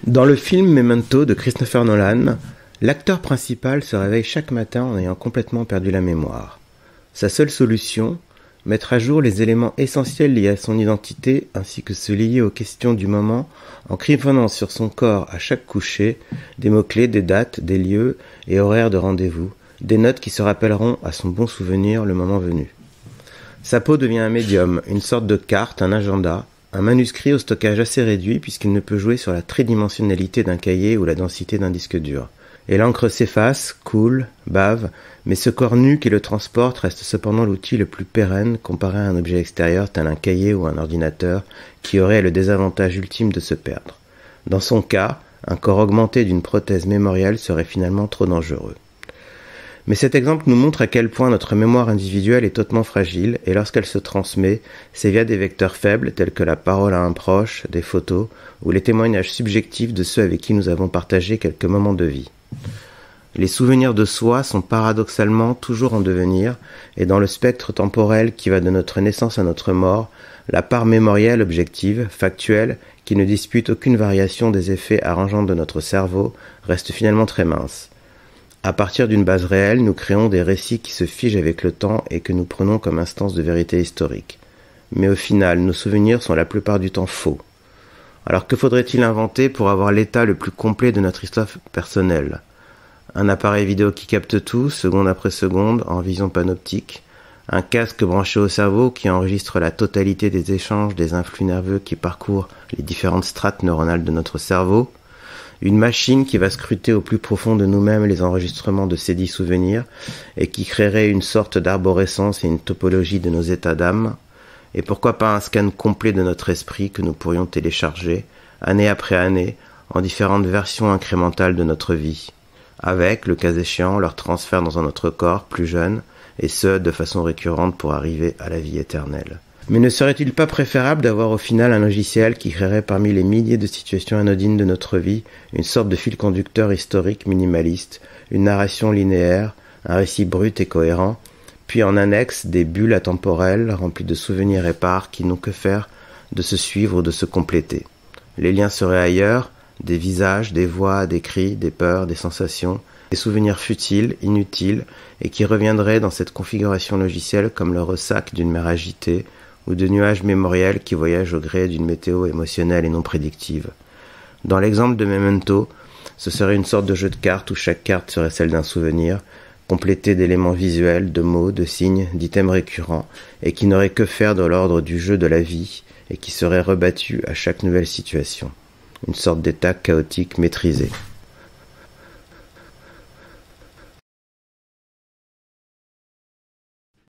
Dans le film Memento de Christopher Nolan, l'acteur principal se réveille chaque matin en ayant complètement perdu la mémoire. Sa seule solution, mettre à jour les éléments essentiels liés à son identité ainsi que ceux liés aux questions du moment en griffonnant sur son corps à chaque coucher des mots-clés, des dates, des lieux et horaires de rendez-vous, des notes qui se rappelleront à son bon souvenir le moment venu. Sa peau devient un médium, une sorte de carte, un agenda, un manuscrit au stockage assez réduit puisqu'il ne peut jouer sur la tridimensionnalité d'un cahier ou la densité d'un disque dur. Et l'encre s'efface, coule, bave, mais ce corps nu qui le transporte reste cependant l'outil le plus pérenne comparé à un objet extérieur tel un cahier ou un ordinateur qui aurait le désavantage ultime de se perdre. Dans son cas, un corps augmenté d'une prothèse mémorielle serait finalement trop dangereux. Mais cet exemple nous montre à quel point notre mémoire individuelle est hautement fragile et lorsqu'elle se transmet, c'est via des vecteurs faibles tels que la parole à un proche, des photos ou les témoignages subjectifs de ceux avec qui nous avons partagé quelques moments de vie. Les souvenirs de soi sont paradoxalement toujours en devenir et dans le spectre temporel qui va de notre naissance à notre mort, la part mémorielle objective, factuelle, qui ne dispute aucune variation des effets arrangeants de notre cerveau, reste finalement très mince. À partir d'une base réelle, nous créons des récits qui se figent avec le temps et que nous prenons comme instance de vérité historique. Mais au final, nos souvenirs sont la plupart du temps faux. Alors que faudrait-il inventer pour avoir l'état le plus complet de notre histoire personnelle ? Un appareil vidéo qui capte tout, seconde après seconde, en vision panoptique. Un casque branché au cerveau qui enregistre la totalité des échanges, des influx nerveux qui parcourent les différentes strates neuronales de notre cerveau. Une machine qui va scruter au plus profond de nous-mêmes les enregistrements de ces dits souvenirs et qui créerait une sorte d'arborescence et une topologie de nos états d'âme. Et pourquoi pas un scan complet de notre esprit que nous pourrions télécharger, année après année, en différentes versions incrémentales de notre vie, avec, le cas échéant, leur transfert dans un autre corps plus jeune, et ce, de façon récurrente pour arriver à la vie éternelle. Mais ne serait-il pas préférable d'avoir au final un logiciel qui créerait parmi les milliers de situations anodines de notre vie une sorte de fil conducteur historique minimaliste, une narration linéaire, un récit brut et cohérent, puis en annexe des bulles atemporelles remplies de souvenirs épars qui n'ont que faire de se suivre ou de se compléter. Les liens seraient ailleurs, des visages, des voix, des cris, des peurs, des sensations, des souvenirs futiles, inutiles, et qui reviendraient dans cette configuration logicielle comme le ressac d'une mer agitée, ou de nuages mémoriels qui voyagent au gré d'une météo émotionnelle et non prédictive. Dans l'exemple de Memento, ce serait une sorte de jeu de cartes où chaque carte serait celle d'un souvenir, complété d'éléments visuels, de mots, de signes, d'items récurrents, et qui n'aurait que faire de l'ordre du jeu de la vie, et qui serait rebattu à chaque nouvelle situation. Une sorte d'état chaotique maîtrisé.